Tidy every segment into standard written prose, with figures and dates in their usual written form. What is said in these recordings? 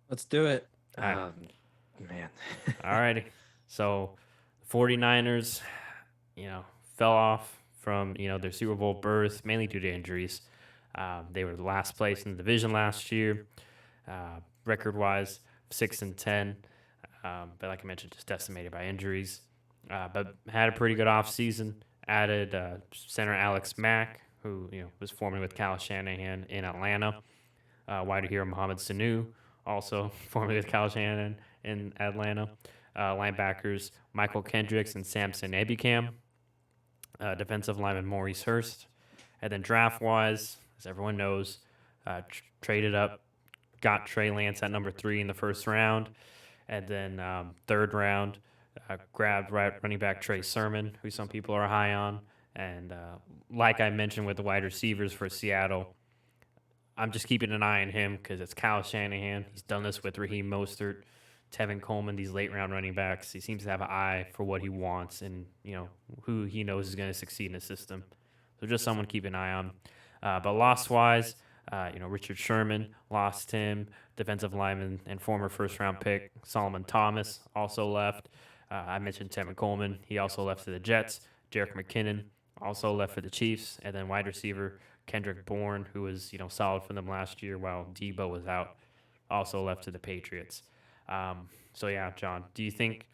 Let's do it. All right. Man. All righty. So, 49ers, fell off from, their Super Bowl berth, mainly due to injuries. They were the last place in the division last year, record wise, 6-10. But like I mentioned, just decimated by injuries. But had a pretty good offseason. Added center Alex Mack, who was forming with Kyle Shanahan in Atlanta. Wide receiver Mohamed Sanu, also formerly with Kyle Shanahan in Atlanta. Linebackers Michael Kendricks and Samson Ebukam. Defensive lineman Maurice Hurst. And then draft wise, as everyone knows, traded up, got Trey Lance at number 3 in the first round. And then third round, grabbed running back Trey Sermon, who some people are high on. And like I mentioned with the wide receivers for Seattle, I'm just keeping an eye on him because it's Kyle Shanahan. He's done this with Raheem Mostert, Tevin Coleman, these late round running backs. He seems to have an eye for what he wants and who he knows is going to succeed in the system. So just someone to keep an eye on. But loss wise, Richard Sherman lost him, defensive lineman and former first round pick Solomon Thomas also left. I mentioned Tevin Coleman. He also left to the Jets. Jerick McKinnon also left for the Chiefs, and then wide receiver Kendrick Bourne, who was solid for them last year while Debo was out, also left to the Patriots. So yeah, John, do you think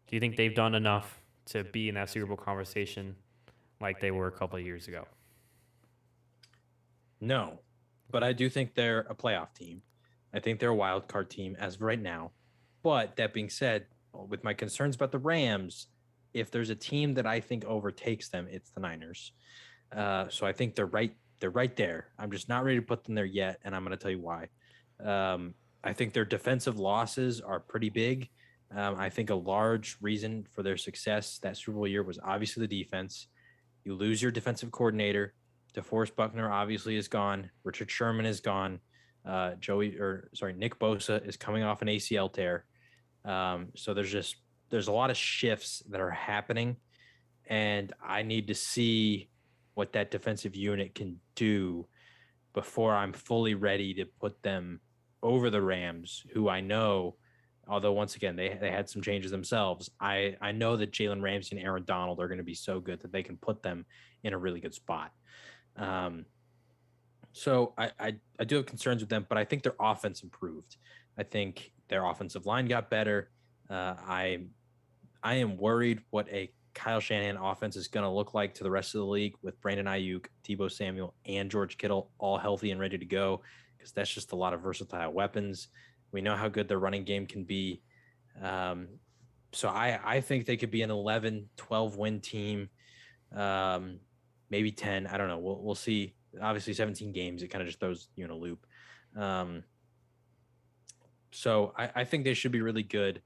they've done enough to be in that Super Bowl conversation like they were a couple of years ago? No, but I do think they're a playoff team. I think they're a wild card team as of right now. But that being said, with my concerns about the Rams, if there's a team that I think overtakes them, it's the Niners. So I think they're right. They're right there. I'm just not ready to put them there yet, and I'm going to tell you why. I think their defensive losses are pretty big. I think a large reason for their success that Super Bowl year was obviously the defense. You lose your defensive coordinator. Deforest Buckner obviously is gone. Richard Sherman is gone. Nick Bosa is coming off an ACL tear. So there's a lot of shifts that are happening, and I need to see what that defensive unit can do before I'm fully ready to put them over the Rams, who I know, although once again they had some changes themselves. I know that Jalen Ramsey and Aaron Donald are going to be so good that they can put them in a really good spot. Um, so I do have concerns with them, but I think their offense improved. I think their offensive line got better. I am worried what a Kyle Shanahan offense is going to look like to the rest of the league with Brandon Ayuk, Deebo Samuel, and George Kittle all healthy and ready to go, because that's just a lot of versatile weapons. We know how good their running game can be. Um, so I think they could be an 11, 12 win team, um, maybe 10. I don't know. We'll see. Obviously, 17 games, it kind of just throws you in a loop. Um, so I think they should be really good,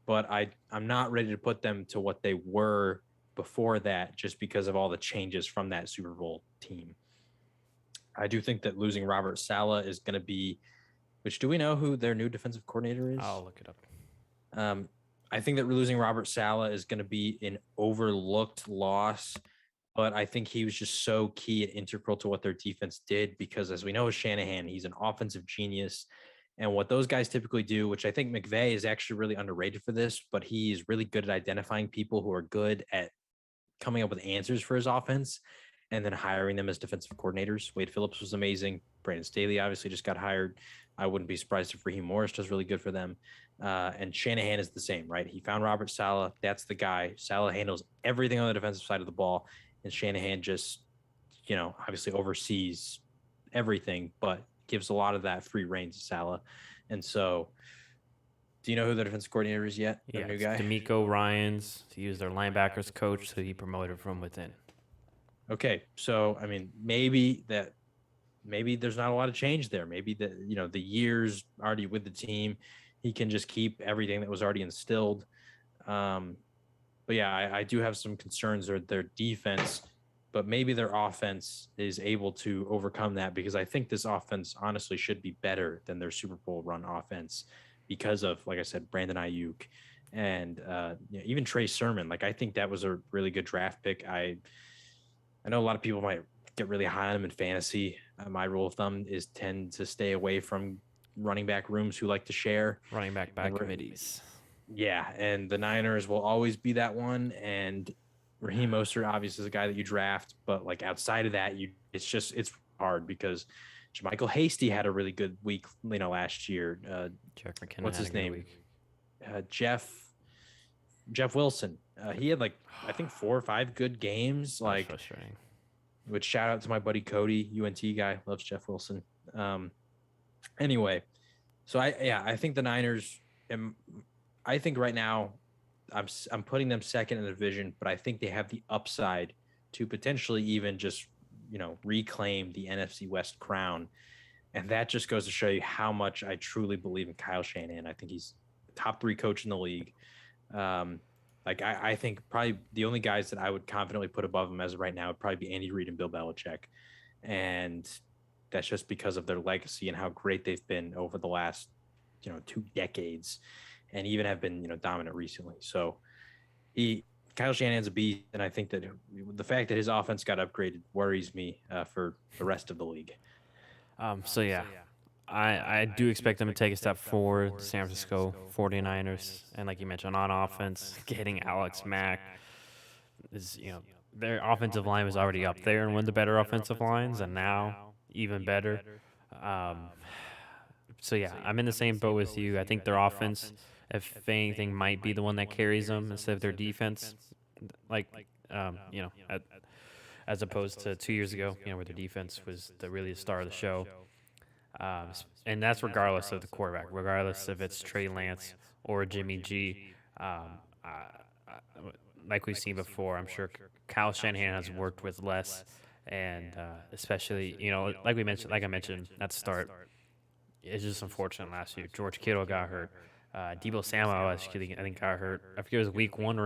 but I'm not ready to put them to what they were before that, just because of all the changes from that Super Bowl team. I do think that losing Robert Saleh is going to be, which do we know who their new defensive coordinator is? I'll look it up. Um, I think that losing Robert Saleh is going to be an overlooked loss, but I think he was just so key and integral to what their defense did because, as we know, with Shanahan, he's an offensive genius. And what those guys typically do, which I think McVay is actually really underrated for this, but he is really good at identifying people who are good at coming up with answers for his offense and then hiring them as defensive coordinators. Wade Phillips was amazing. Brandon Staley obviously just got hired. I wouldn't be surprised if Raheem Morris does really good for them. And Shanahan is the same, right? He found Robert Saleh. That's the guy. Saleh handles everything on the defensive side of the ball. And Shanahan just, obviously oversees everything, but gives a lot of that free reign to Saleh. And so, do you know who the defensive coordinator is yet? Their Yeah, new it's guy? D'Amico Ryans. He was their linebackers coach, so he promoted from within. Okay. So, I mean, maybe there's not a lot of change there. Maybe the years already with the team, he can just keep everything that was already instilled. Um, but yeah, I do have some concerns with their defense, but maybe their offense is able to overcome that because I think this offense honestly should be better than their Super Bowl run offense because of, like I said, Brandon Ayuk and even Trey Sermon. Like I think that was a really good draft pick. I know a lot of people might get really high on him in fantasy. My rule of thumb is tend to stay away from running back rooms who like to share. Running back And committees. Yeah, and the Niners will always be that one. And Raheem Mostert obviously is a guy that you draft, but like outside of that, it's hard because Jermichael Hasty had a really good week, last year. Jeff McKinnon What's had his a good name? week. Jeff Wilson. He had like I think 4 or 5 good games. That was Like, frustrating. which shout out to my buddy Cody, UNT guy, loves Jeff Wilson. Anyway, so I think the Niners. I think right now, I'm putting them second in the division, but I think they have the upside to potentially even just reclaim the NFC West crown, and that just goes to show you how much I truly believe in Kyle Shanahan. I think he's the top 3 coach in the league. Like I think probably the only guys that I would confidently put above him as of right now would probably be Andy Reid and Bill Belichick, and that's just because of their legacy and how great they've been over the last 2 decades, and even have been dominant recently. So Kyle Shanahan's a beast, and I think that the fact that his offense got upgraded worries me for the rest of the league. So yeah, I do expect them to take a step forward, the San Francisco 49ers. And like you mentioned, on offense, getting Alex Mack is, their offensive line was already up there and one of the better offensive lines, and now even better. So yeah, I'm in the same boat with you. I think their offense, if anything, might be the one that carries them instead of their defense. Like, as opposed to 2 years ago, where their defense was really the star of the show. And that's regardless of the quarterback, regardless if it's Trey Lance or Jimmy G. Like we've seen before, I'm sure Kyle Shanahan has worked with less, and especially, like I mentioned at the start, it's just unfortunate last year. George Kittle got hurt. Debo Samuel, I think got hurt. I forget it was week 1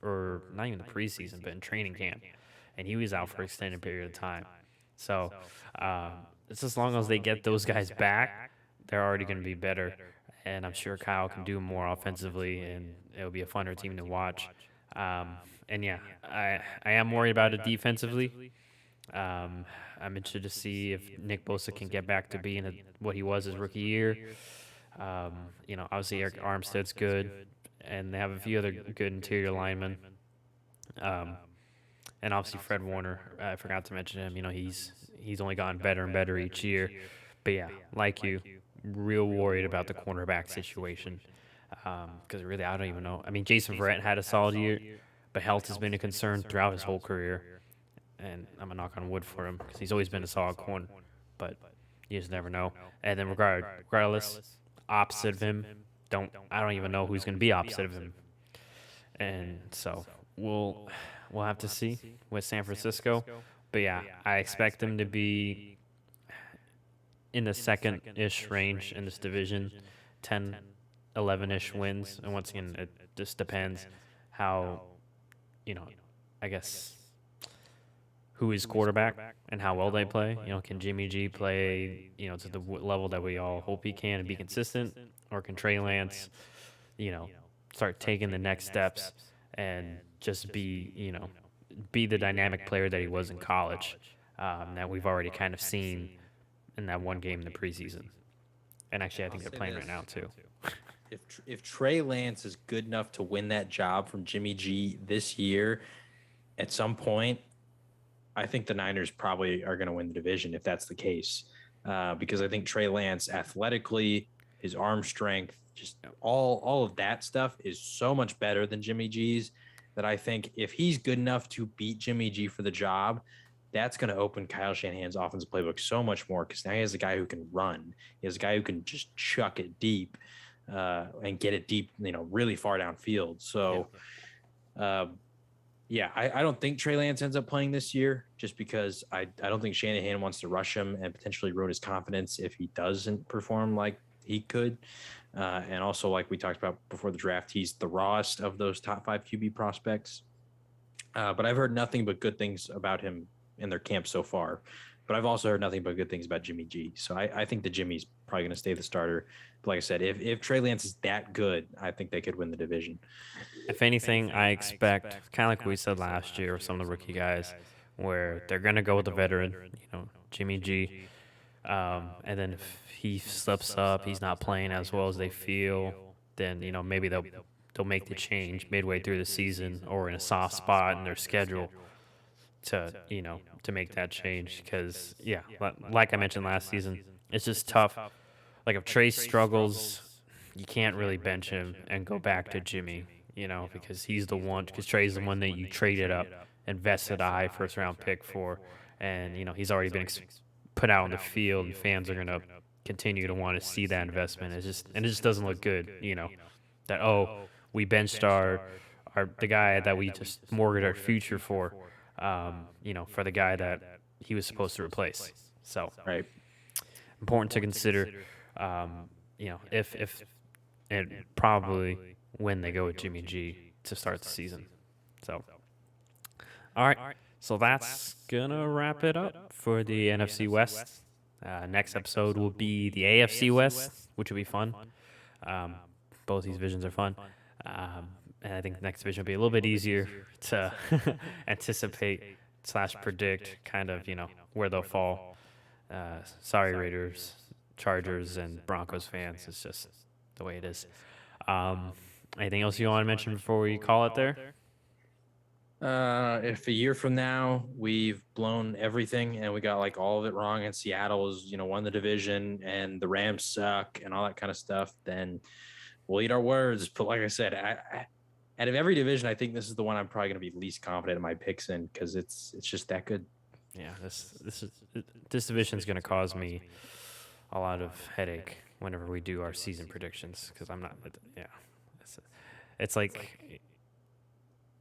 or not even the preseason, but in training camp, and he was out for an extended period of time. So it's as long as they get those guys back, they're already going to be better. And I'm sure Kyle can do more offensively, and it'll be a funner team to watch. And yeah, I am worried about it defensively. I'm interested to see if Nick Bosa can get back to being what he was his rookie year. Obviously Eric Armstead's good, and they have a few other good interior linemen. And obviously Fred Warner, I forgot to mention him. He's only gotten better and better each year. But yeah, like you, real worried about the cornerback situation. Because really, I don't even know. I mean, Jason Verrett had a solid year, but health has been a concern throughout his whole career. And I'm going to knock on wood for him because he's always been a solid corner. But you just never know. And then regardless, opposite of him, I don't even know who's going to be opposite of him. And so we'll have to see with San Francisco. But yeah, I expect them to be in the second-ish range in this division, 10, 11-ish wins. And once again, it just depends how, I guess, who is quarterback and how well they play. Can Jimmy G play, to the level that we all hope he can and be consistent? Or can Trey Lance, start taking the next steps and just be, be the dynamic player that he was in college, that we've already kind of seen in that one game in the preseason. And actually, I think they're playing right now too. If Trey Lance is good enough to win that job from Jimmy G this year, at some point, I think the Niners probably are going to win the division if that's the case, because I think Trey Lance athletically, his arm strength, just all of that stuff is so much better than Jimmy G's that I think if he's good enough to beat Jimmy G for the job, that's going to open Kyle Shanahan's offensive playbook so much more, because now he has a guy who can run. He has a guy who can just chuck it deep and get it deep, really far downfield. So, I don't think Trey Lance ends up playing this year, just because I don't think Shanahan wants to rush him and potentially ruin his confidence if he doesn't perform like he could. And also, like we talked about before the draft, he's the rawest of those top 5 QB prospects. But I've heard nothing but good things about him in their camp so far. But I've also heard nothing but good things about Jimmy G. So I think that Jimmy's probably going to stay the starter. But like I said, if Trey Lance is that good, I think they could win the division. If anything, I expect, kind of like we said last year with some of the rookie guys, where they're going to go with the veteran, Jimmy G. And then if he slips up, he's not playing as well as they feel, then maybe they'll make the change midway through the season or in a soft spot in their schedule to make that change. Because like I mentioned last season, it's just tough. Like if Trey struggles, you can't really bench him and go back to Jimmy, because because Trey's the one that you traded up, invested a high first round pick for, and he's already been put out on the field, and fans are gonna continue to want to see that investment. It just doesn't look good, that we benched the guy that we just mortgaged our future for, for the guy that he was supposed to replace. So Right. important to consider, if and probably when they go with Jimmy G to start the season. So, all right. So that's gonna wrap it up for the NFC West. Next episode will be the AFC West, which will be fun. Both these divisions are fun. And I think the next division will be a little bit easier to anticipate / predict kind of, where they'll fall. Sorry, Raiders, Chargers, and Broncos fans. It's just the way it is. Anything else you want to mention before we call it there? If a year from now we've blown everything and we got like all of it wrong and Seattle is, won the division and the Rams suck and all that kind of stuff, then we'll eat our words. But like I said, out of every division, I think this is the one I'm probably going to be least confident in my picks in because it's just that good. Yeah, this division is going to cause me a lot of headache whenever we do our season predictions because I'm not. Yeah, it's like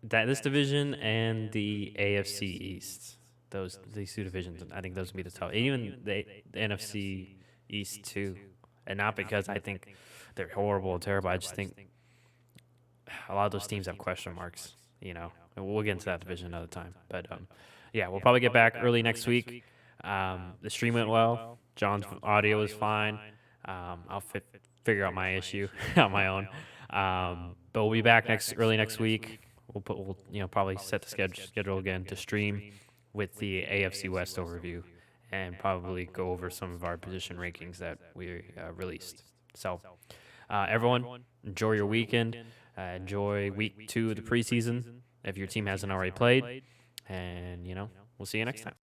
that. This division and the AFC East, these two divisions, I think those would be the top. Even the NFC East too, and not because I think they're horrible or terrible. I just think a lot of those teams have question marks. And we'll get into that division another time. But we'll probably get back early next week. The stream went well. John's audio was fine. I'll figure out my issue on my own. But we'll be back early next week. We'll probably set the schedule again to stream with the AFC West overview and probably go over some of our position rankings that we released. So, everyone, enjoy your weekend. Enjoy week 2 of the preseason if your team hasn't already played. And, we'll see you next time.